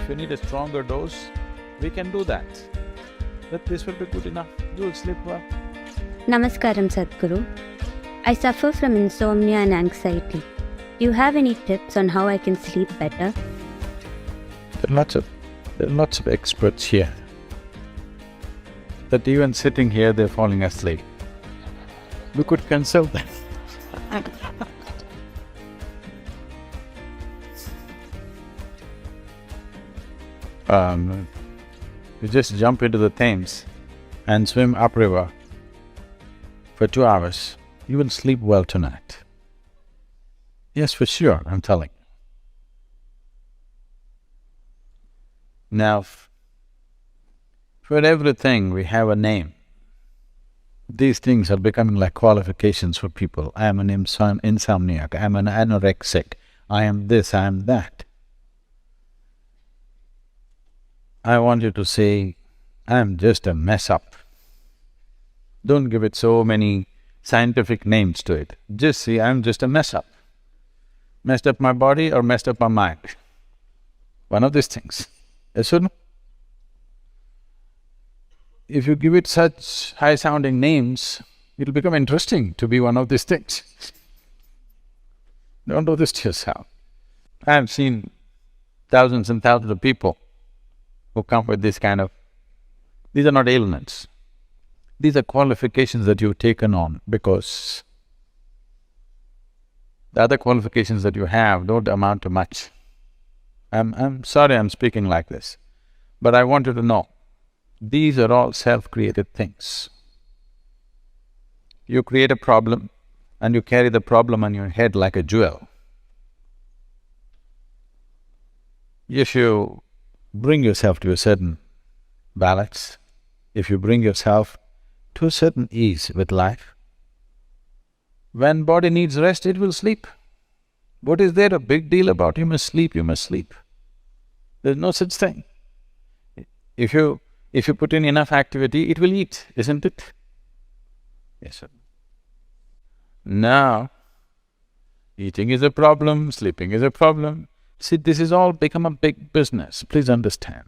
If you need a stronger dose, we can do that. But this will be good enough, you'll sleep well. Namaskaram, Sadhguru. I suffer from insomnia and anxiety. Do you have any tips on how I can sleep better? There are lots of experts here, that even sitting here, they're falling asleep. We could consult them. You just jump into the Thames and swim upriver for 2 hours, you will sleep well tonight. Yes, for sure, I'm telling you. Now, for everything we have a name. These things are becoming like qualifications for people. I am an insomniac, I am an anorexic, I am this, I am that. I want you to say, I am just a mess up. Don't give it so many scientific names to it. Just say, I am just a mess up. Messed up my body or messed up my mind. One of these things. Yes or no? If you give it such high-sounding names, it'll become interesting to be one of these things. Don't do this to yourself. I have seen thousands and thousands of people who come with this kind of… These are not ailments. These are qualifications that you've taken on because the other qualifications that you have don't amount to much. I'm sorry I'm speaking like this, but I want you to know, these are all self-created things. You create a problem and you carry the problem on your head like a jewel. If you bring yourself to a certain balance, if you bring yourself to a certain ease with life, when body needs rest, it will sleep. What is there a big deal about? You must sleep, you must sleep. There's no such thing. If you put in enough activity, it will eat, isn't it? Yes, sir. Now, eating is a problem, sleeping is a problem. See, this has all become a big business, please understand.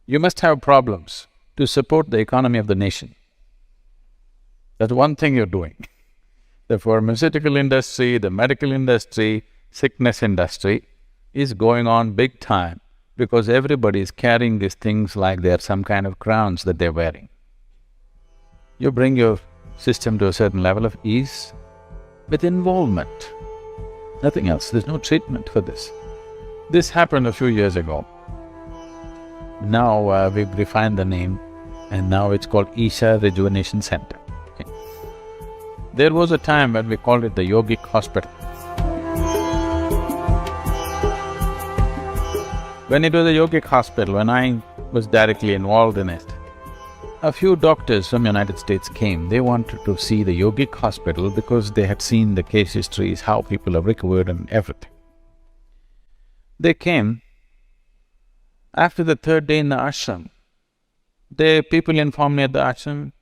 You must have problems to support the economy of the nation. That's one thing you're doing. The pharmaceutical industry, the medical industry, sickness industry is going on big time because everybody is carrying these things like they're some kind of crowns that they're wearing. You bring your system to a certain level of ease with involvement, nothing else, there's no treatment for this. This happened a few years ago. Now we've refined the name and now it's called Isha Rejuvenation Center. Okay. There was a time when we called it the yogic hospital. When it was a yogic hospital, when I was directly involved in it, a few doctors from United States came. They wanted to see the yogic hospital because they had seen the case histories, how people have recovered and everything. They came. After the third day in the ashram, people informed me at the ashram,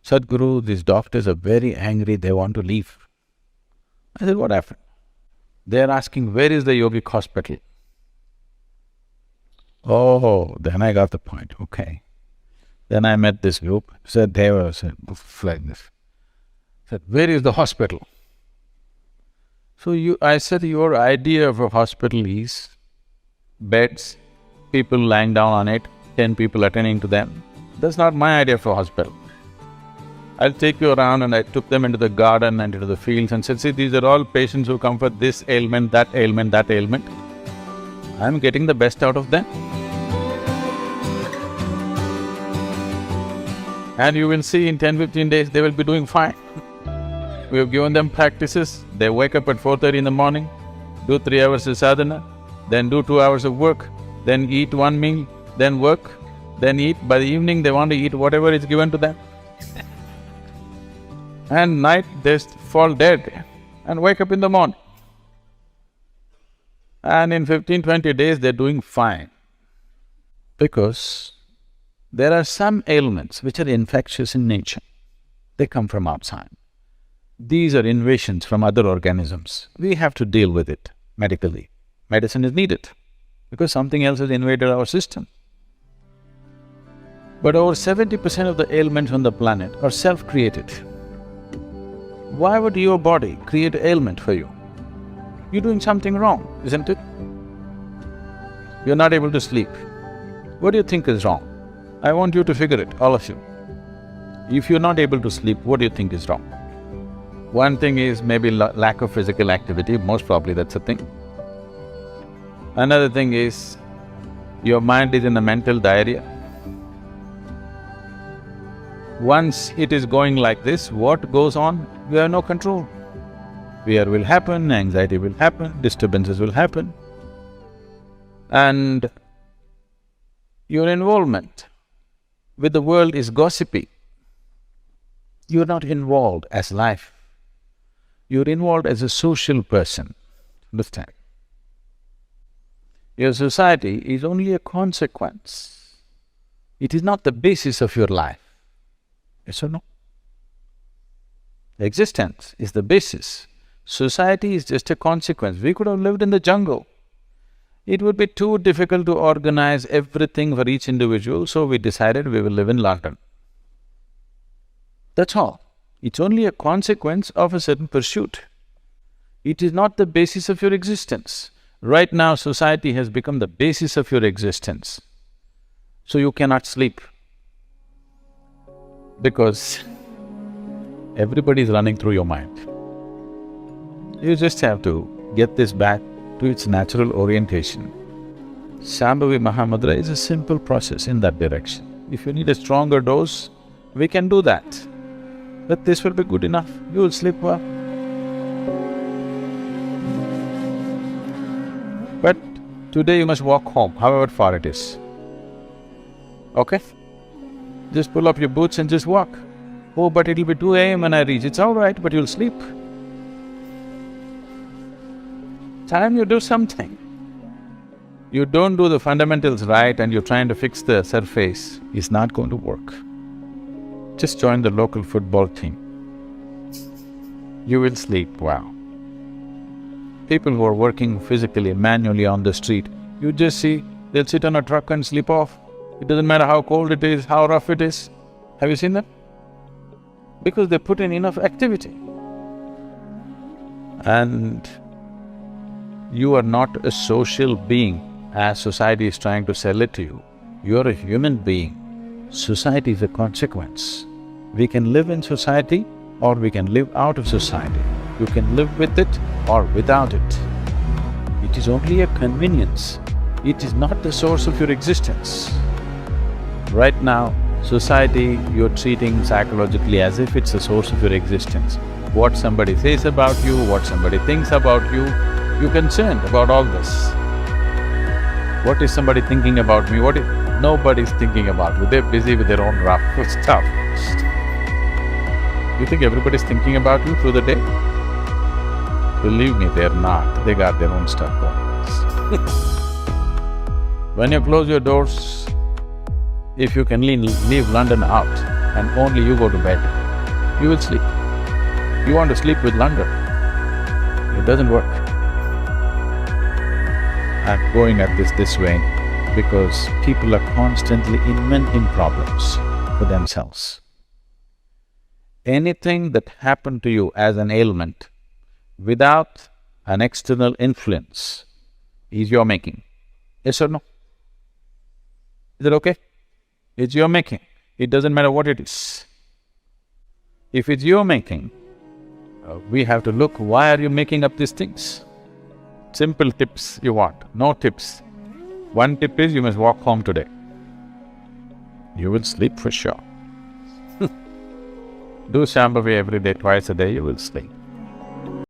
Sadhguru, these doctors are very angry, they want to leave. I said, what happened? They're asking, where is the yogic hospital? Oh, then I got the point, okay. Then I met this group, said they were like this. Said, where is the hospital? So I said, your idea of a hospital is beds, people lying down on it, 10 people attending to them. That's not my idea for a hospital. I'll take you around, and I took them into the garden and into the fields and said, see, these are all patients who come for this ailment, that ailment, that ailment. I'm getting the best out of them. And you will see in 10-15 days, they will be doing fine. We have given them practices, they wake up at 4:30 in the morning, do 3 hours of sadhana, then do 2 hours of work, then eat one meal, then work, then eat. By the evening, they want to eat whatever is given to them. And night, they fall dead and wake up in the morning. And in 15-20 days, they're doing fine. Because there are some ailments which are infectious in nature. They come from outside. These are invasions from other organisms. We have to deal with it medically. Medicine is needed. because something else has invaded our system. But over 70% of the ailments on the planet are self-created. Why would your body create an ailment for you? You're doing something wrong, isn't it? You're not able to sleep. What do you think is wrong? I want you to figure it, all of you. If you're not able to sleep, what do you think is wrong? One thing is maybe lack of physical activity, most probably that's a thing. Another thing is, your mind is in a mental diarrhea. Once it is going like this, what goes on, we have no control. Fear will happen, anxiety will happen, disturbances will happen. And your involvement with the world is gossipy. You're not involved as life. You're involved as a social person, understand? Your society is only a consequence. It is not the basis of your life. Yes or no? Existence is the basis. Society is just a consequence. We could have lived in the jungle. It would be too difficult to organize everything for each individual, so we decided we will live in London. That's all. It's only a consequence of a certain pursuit. It is not the basis of your existence. Right now, society has become the basis of your existence. So you cannot sleep because everybody is running through your mind. You just have to get this back to its natural orientation. Shambhavi Mahamudra is a simple process in that direction. If you need a stronger dose, we can do that. But this will be good enough, you will sleep well. But today you must walk home, however far it is. Okay? Just pull up your boots and just walk. Oh, but it'll be 2 a.m. when I reach. It's all right, but you'll sleep. Time you do something. You don't do the fundamentals right and you're trying to fix the surface, it's not going to work. Just join the local football team. You will sleep well. People who are working physically, manually on the street, you just see, they'll sit on a truck and sleep off. It doesn't matter how cold it is, how rough it is. Have you seen them? Because they put in enough activity. And you are not a social being as society is trying to sell it to you. You are a human being. Society is a consequence. We can live in society or we can live out of society. You can live with it or without it. It is only a convenience. It is not the source of your existence. Right now, society you're treating psychologically as if it's the source of your existence. What somebody says about you, what somebody thinks about you, you're concerned about all this. What is somebody thinking about me? Nobody's thinking about me, they're busy with their own rough stuff. You think everybody's thinking about you through the day? Believe me, they're not, they got their own stuff going. When you close your doors, if you can leave London out and only you go to bed, you will sleep. You want to sleep with London, it doesn't work. I'm going at this way because people are constantly inventing problems for themselves. Anything that happened to you as an ailment without an external influence is your making. Yes or no? Is it okay? It's your making. It doesn't matter what it is. If it's your making, we have to look, why are you making up these things? Simple tips you want, no tips. One tip is you must walk home today. You will sleep for sure. Do Shambhavi every day, twice a day, you will sleep.